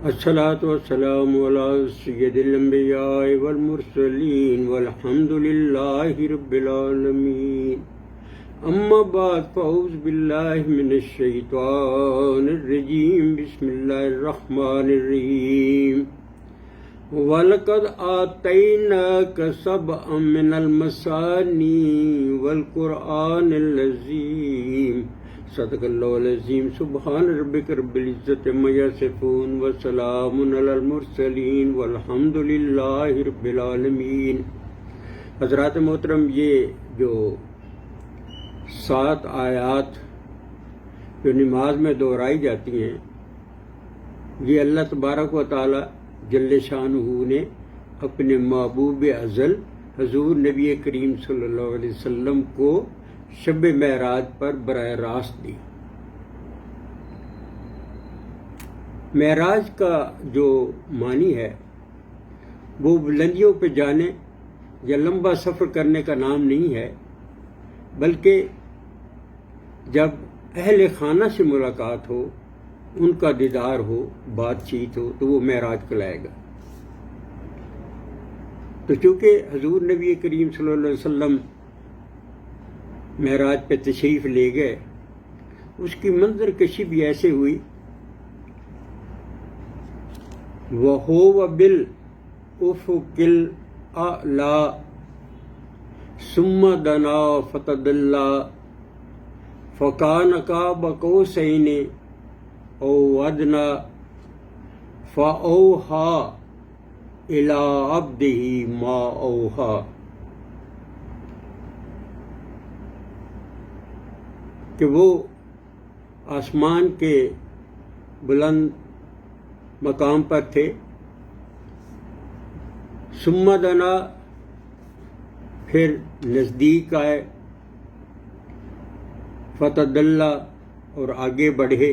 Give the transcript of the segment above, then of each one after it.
الصلاة والسلام على سید الانبیاء والمرسلین والحمد للہ رب العالمین اما بعد فاعوذ باللہ من الشیطان الرجیم بسم اللہ الرحمن الرحیم وَلَقَدْ آتَيْنَاكَ سَبْعًا مِنَ الْمَثَانِي وَالْقُرْآنِ الْعَظِيمِ صدق اللہ العظیم سبحان ربک رب العزت عما یصفون وسلام علی المرسلین والحمد للہ رب العالمین۔ حضرات محترم، یہ جو 7 آیات جو نماز میں دہرائی جاتی ہیں، یہ اللہ تبارک و تعالی جل شانہ نے اپنے محبوب ازل حضور نبی کریم صلی اللہ علیہ وسلم کو شب معراج پر براہ راست دی۔ معراج کا جو معنی ہے وہ بلندیوں پہ جانے یا لمبا سفر کرنے کا نام نہیں ہے، بلکہ جب اہل خانہ سے ملاقات ہو، ان کا دیدار ہو، بات چیت ہو، تو وہ معراج کہلائے گا۔ تو چونکہ حضور نبی کریم صلی اللہ علیہ وسلم معراج پہ تشریف لے گئے، اس کی منظر کشی بھی ایسے ہوئی، وَهُوَ بِالْأُفُقِ الْأَعْلَى ثُمَّ دَنَا فَتَدَلَّى فَكَانَ قَابَ قَوْسَيْنِ أَوْ أَدْنَى فَأَوْحَى إِلَىٰ عَبْدِهِ مَا أَوْحَى، کہ وہ آسمان کے بلند مقام پر تھے، ثم دنا، پھر نزدیک آئے، فتدلی، اور آگے بڑھے،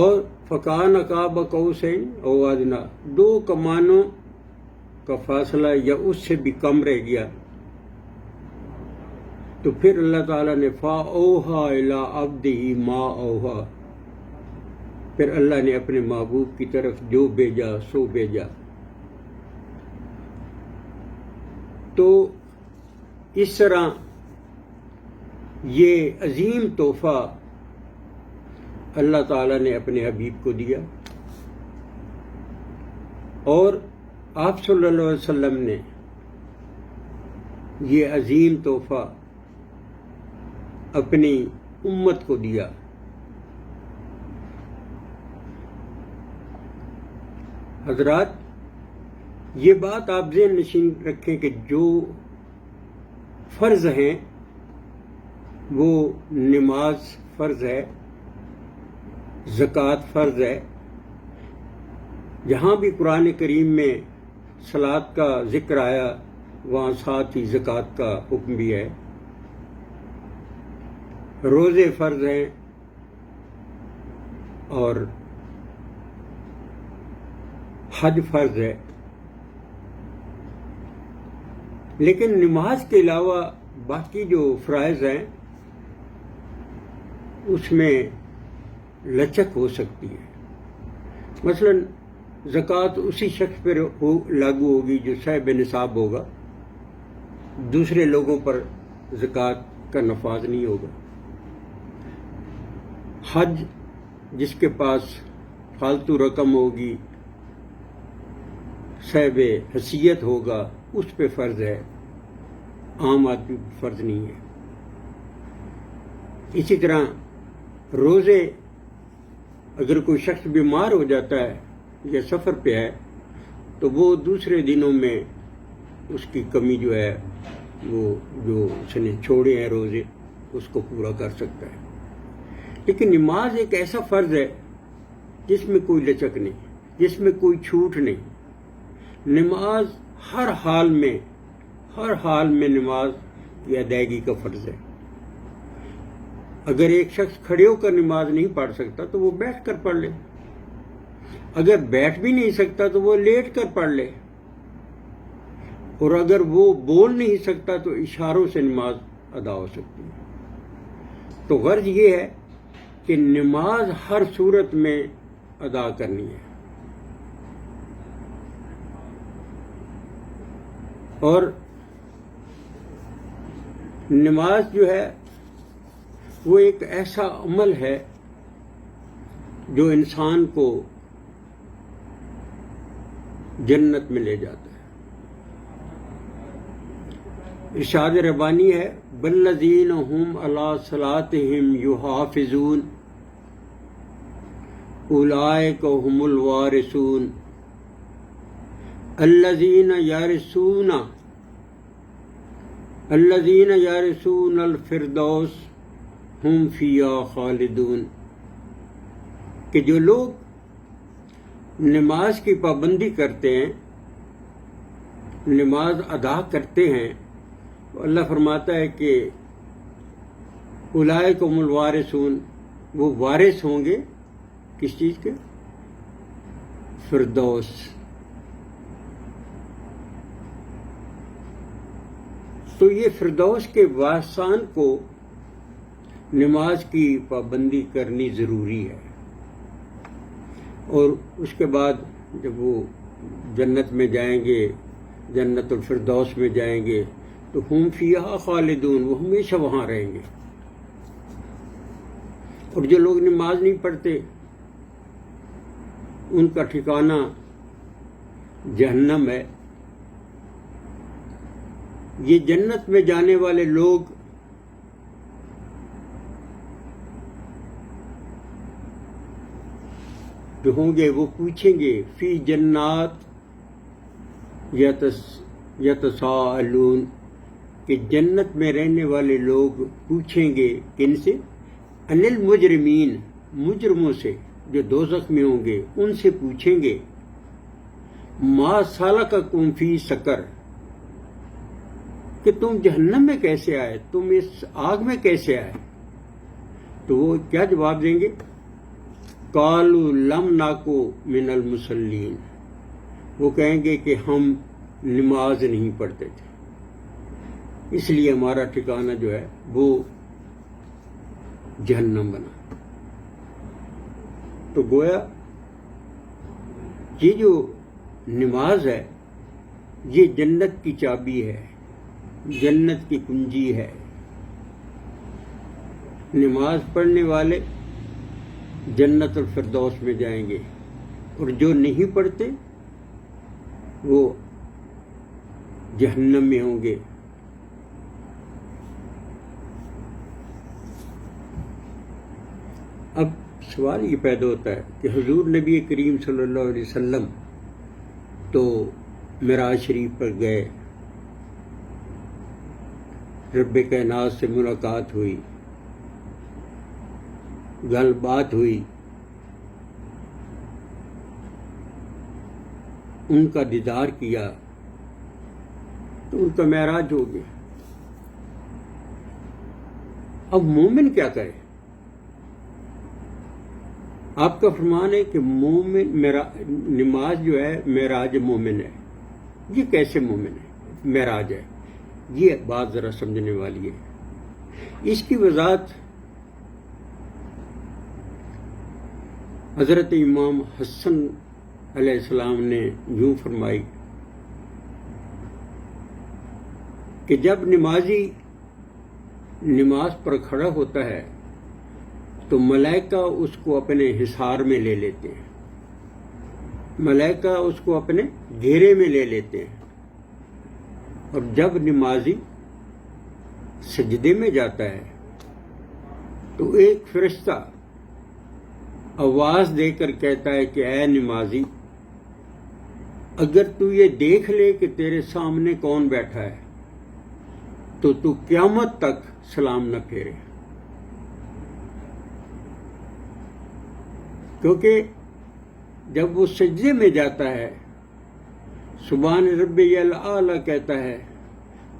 اور فکان قاب قوسین او ادنی، 2 کمانوں کا فاصلہ یا اس سے بھی کم رہ گیا۔ تو پھر اللہ تعالیٰ نے فَأَوْحَىٰ إِلَىٰ عَبْدِهِ مَا أَوْحَىٰ، پھر اللہ نے اپنے محبوب کی طرف جو بھیجا سو بھیجا۔ تو اس طرح یہ عظیم تحفہ اللہ تعالیٰ نے اپنے حبیب کو دیا، اور آپ صلی اللہ علیہ وسلم نے یہ عظیم تحفہ اپنی امت کو دیا۔ حضرات، یہ بات آپ ذہن نشین رکھیں کہ جو فرض ہیں وہ نماز فرض ہے، زکوٰۃ فرض ہے۔ جہاں بھی قرآن کریم میں صلاۃ کا ذکر آیا، وہاں ساتھ ہی زکوٰۃ کا حکم بھی ہے۔ روزے فرض ہیں، اور حج فرض ہے، لیکن نماز کے علاوہ باقی جو فرائض ہیں اس میں لچک ہو سکتی ہے۔ مثلا زکوٰۃ اسی شخص پر لاگو ہوگی جو صاحب نصاب ہوگا، دوسرے لوگوں پر زکوٰۃ کا نفاذ نہیں ہوگا۔ حج جس کے پاس فالتو رقم ہوگی، صاحب حیثیت ہوگا، اس پہ فرض ہے، عام آدمی پہ فرض نہیں ہے۔ اسی طرح روزے، اگر کوئی شخص بیمار ہو جاتا ہے یا سفر پہ ہے تو وہ دوسرے دنوں میں اس کی کمی جو ہے، وہ جو اس نے چھوڑے ہیں روزے، اس کو پورا کر سکتا ہے۔ لیکن نماز ایک ایسا فرض ہے جس میں کوئی لچک نہیں، جس میں کوئی چھوٹ نہیں۔ نماز ہر حال میں نماز کی ادائیگی کا فرض ہے۔ اگر ایک شخص کھڑے ہو کر نماز نہیں پڑھ سکتا تو وہ بیٹھ کر پڑھ لے، اگر بیٹھ بھی نہیں سکتا تو وہ لیٹ کر پڑھ لے، اور اگر وہ بول نہیں سکتا تو اشاروں سے نماز ادا ہو سکتی ہے۔ تو غرض یہ ہے کہ نماز ہر صورت میں ادا کرنی ہے، اور نماز جو ہے وہ ایک ایسا عمل ہے جو انسان کو جنت میں لے جاتا ہے۔ ارشاد ربانی ہے والذین هم علی صلاتهم یحافظون اولئک هم الوارثون الذین یرثون الفردوس ہم فیہا خالدون، کہ جو لوگ نماز کی پابندی کرتے ہیں، نماز ادا کرتے ہیں، تو اللہ فرماتا ہے کہ اولئک هم الوارثون، وہ وارث ہوں گے کس چیز کے؟ فردوس۔ تو یہ فردوس کے وارثان کو نماز کی پابندی کرنی ضروری ہے، اور اس کے بعد جب وہ جنت میں جائیں گے، جنت الفردوس میں جائیں گے، تو ہم فیہا خالدون، وہ ہمیشہ وہاں رہیں گے۔ اور جو لوگ نماز نہیں پڑھتے ان کا ٹھکانہ جہنم ہے۔ یہ جنت میں جانے والے لوگ جو ہوں گے وہ پوچھیں گے فی جنات یتساءلون، کہ جنت میں رہنے والے لوگ پوچھیں گے کن سے؟ ان المجرمین، مجرموں سے جو دوزخ میں ہوں گے ان سے پوچھیں گے ما سلککم فی سقر، کہ تم جہنم میں کیسے آئے، تم اس آگ میں کیسے آئے؟ تو وہ کیا جواب دیں گے؟ قالوا لم نکو من المصلین، وہ کہیں گے کہ ہم نماز نہیں پڑھتے تھے، اس لیے ہمارا ٹھکانہ جو ہے وہ جہنم بنا۔ تو گویا یہ جو نماز ہے یہ جنت کی چابی ہے، جنت کی کنجی ہے۔ نماز پڑھنے والے جنت الفردوس میں جائیں گے، اور جو نہیں پڑھتے وہ جہنم میں ہوں گے۔ اب سوال یہ پیدا ہوتا ہے کہ حضور نبی کریم صلی اللہ علیہ وسلم تو معراج شریف پر گئے، رب کائنات سے ملاقات ہوئی، گل بات ہوئی، ان کا دیدار کیا، تو ان کا معراج ہو گیا۔ اب مومن کیا کرے؟ آپ کا فرمان ہے کہ مومن نماز جو ہے معراج مومن ہے۔ یہ کیسے مومن ہے، معراج ہے؟ یہ بات ذرا سمجھنے والی ہے۔ اس کی وضاحت حضرت امام حسن علیہ السلام نے یوں فرمائی کہ جب نمازی نماز پر کھڑا ہوتا ہے تو ملائکہ اس کو اپنے حصار میں لے لیتے ہیں، ملائکہ اس کو اپنے گھیرے میں لے لیتے ہیں، اور جب نمازی سجدے میں جاتا ہے تو ایک فرشتہ آواز دے کر کہتا ہے کہ اے نمازی، اگر تو یہ دیکھ لے کہ تیرے سامنے کون بیٹھا ہے تو تو قیامت تک سلام نہ پھیرے، کیونکہ جب وہ سجدے میں جاتا ہے سبحان ربی الاعلی کہتا ہے،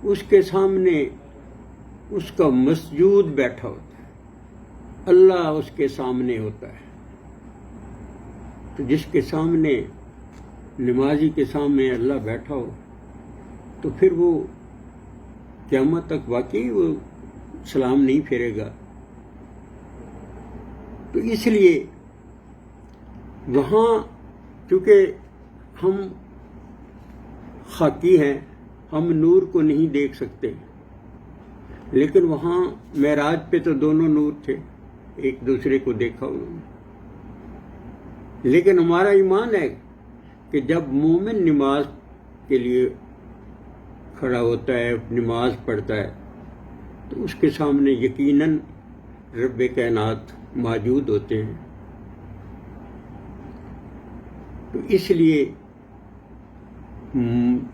اس کے سامنے اس کا مسجود بیٹھا ہوتا ہے، اللہ اس کے سامنے ہوتا ہے۔ تو جس کے سامنے، نمازی کے سامنے اللہ بیٹھا ہو تو پھر وہ قیامت تک واقعی وہ سلام نہیں پھیرے گا۔ تو اس لیے وہاں چونکہ ہم خاکی ہیں، ہم نور کو نہیں دیکھ سکتے، لیکن وہاں معراج پہ تو دونوں نور تھے، ایک دوسرے کو دیکھا انہوں نے۔ لیکن ہمارا ایمان ہے کہ جب مومن نماز کے لیے کھڑا ہوتا ہے، نماز پڑھتا ہے، تو اس کے سامنے یقیناً رب کائنات موجود ہوتے ہیں۔ تو اس لیے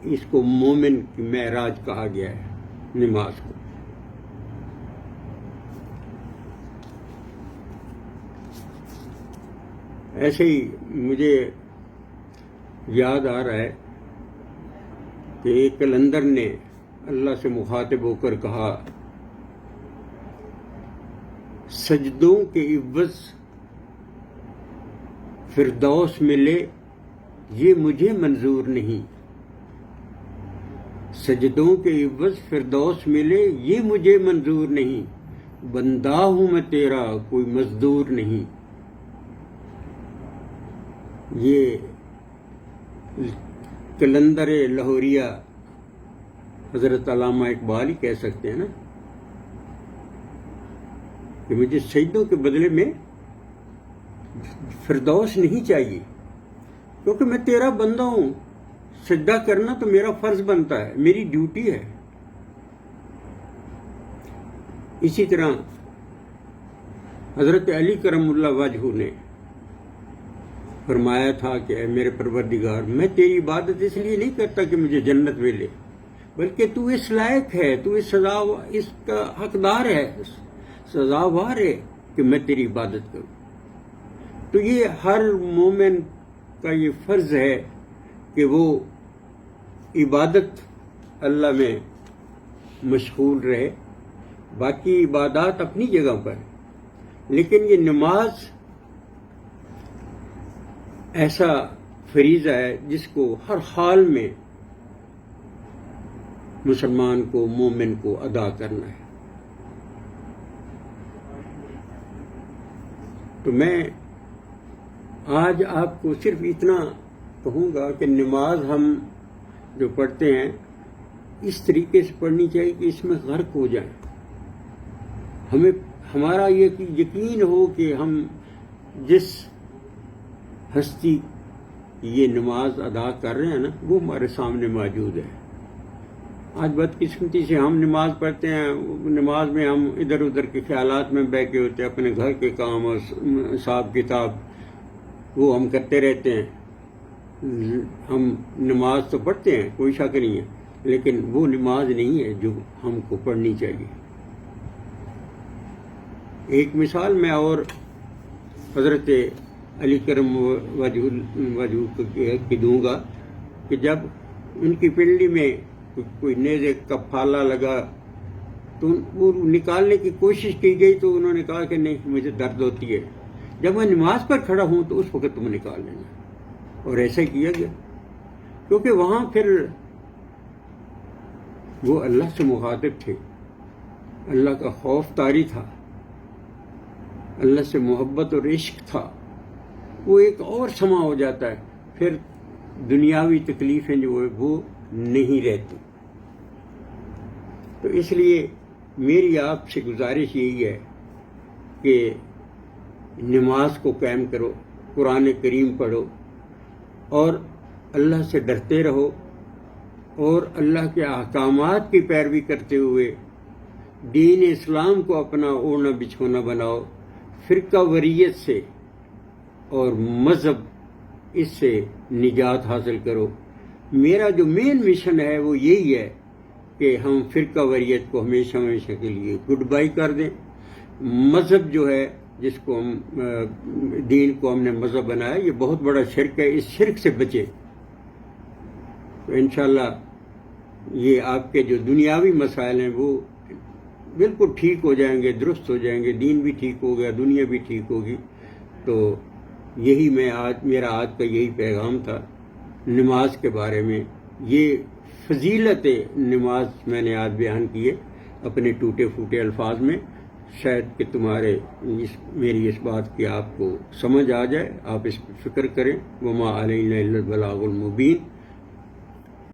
اس کو مومن کی معراج کہا گیا ہے، نماز کو۔ ایسے ہی مجھے یاد آ رہا ہے کہ ایک کلندر نے اللہ سے مخاطب ہو کر کہا، سجدوں کے عوض فردوس ملے یہ مجھے منظور نہیں، سجدوں کے عوض فردوس ملے یہ مجھے منظور نہیں، بندہ ہوں میں تیرا کوئی مزدور نہیں۔ یہ کلندر لاہوریہ حضرت علامہ اقبال ہی کہہ سکتے ہیں نا، کہ مجھے سجدوں کے بدلے میں فردوس نہیں چاہیے، کیونکہ میں تیرا بندہ ہوں، سجدہ کرنا تو میرا فرض بنتا ہے، میری ڈیوٹی ہے۔ اسی طرح حضرت علی کرم اللہ وجہ نے فرمایا تھا کہ اے میرے پروردگار، میں تیری عبادت اس لیے نہیں کرتا کہ مجھے جنت ملے، بلکہ تو اس لائق ہے، تو اس کا حقدار ہے، سزاوار ہے کہ میں تیری عبادت کروں۔ تو یہ ہر مومن کا یہ فرض ہے کہ وہ عبادت اللہ میں مشغول رہے، باقی عبادات اپنی جگہ پر، لیکن یہ نماز ایسا فریضہ ہے جس کو ہر حال میں مسلمان کو، مومن کو ادا کرنا ہے۔ تو میں آج آپ کو صرف اتنا کہوں گا کہ نماز ہم جو پڑھتے ہیں اس طریقے سے پڑھنی چاہیے کہ اس میں غرق ہو جائیں، ہمارا یہ یقین ہو کہ ہم جس ہستی یہ نماز ادا کر رہے ہیں نا، وہ ہمارے سامنے موجود ہے۔ آج بدقسمتی سے ہم نماز پڑھتے ہیں، نماز میں ہم ادھر ادھر کے خیالات میں بیٹھے ہوتے ہیں، اپنے گھر کے کام اور حساب کتاب وہ ہم کرتے رہتے ہیں۔ ہم نماز تو پڑھتے ہیں، کوئی شک نہیں ہے، لیکن وہ نماز نہیں ہے جو ہم کو پڑھنی چاہیے۔ ایک مثال میں اور حضرت علی کرم وجہ کی دوں گا کہ جب ان کی پنڈلی میں کوئی نیزے کا پھالا لگا تو وہ نکالنے کی کوشش کی گئی، تو انہوں نے کہا کہ نہیں، مجھے درد ہوتی ہے، جب میں نماز پر کھڑا ہوں تو اس وقت تم نکال لینا۔ اور ایسا کیا گیا، کیونکہ وہاں پھر وہ اللہ سے مخاطب تھے، اللہ کا خوف طاری تھا، اللہ سے محبت اور عشق تھا، وہ ایک اور سما ہو جاتا ہے، پھر دنیاوی تکلیفیں جو ہے وہ نہیں رہتی۔ تو اس لیے میری آپ سے گزارش یہی ہے کہ نماز کو قائم کرو، قرآن کریم پڑھو اور اللہ سے ڈرتے رہو، اور اللہ کے احکامات کی پیروی کرتے ہوئے دین اسلام کو اپنا اوڑھنا بچھونا بناؤ، فرقہ وریت سے اور مذہب اس سے نجات حاصل کرو۔ میرا جو مین مشن ہے وہ یہی ہے کہ ہم فرقہ وریت کو ہمیشہ ہمیشہ کے لیے گڈ بائی کر دیں۔ مذہب جو ہے، جس کو ہم دین کو ہم نے مذہب بنایا، یہ بہت بڑا شرک ہے، اس شرک سے بچے تو انشاءاللہ یہ آپ کے جو دنیاوی مسائل ہیں وہ بالکل ٹھیک ہو جائیں گے، درست ہو جائیں گے، دین بھی ٹھیک ہو گیا، دنیا بھی ٹھیک ہوگی۔ تو یہی میرا آج کا یہی پیغام تھا نماز کے بارے میں۔ یہ فضیلت نماز میں نے آج بیان کی ہے اپنے ٹوٹے پھوٹے الفاظ میں۔ شاید کہ تمہارے میری اس بات کی آپ کو سمجھ آ جائے، آپ اس پہ فکر کریں۔ وما علینا الا البلاغ المبین۔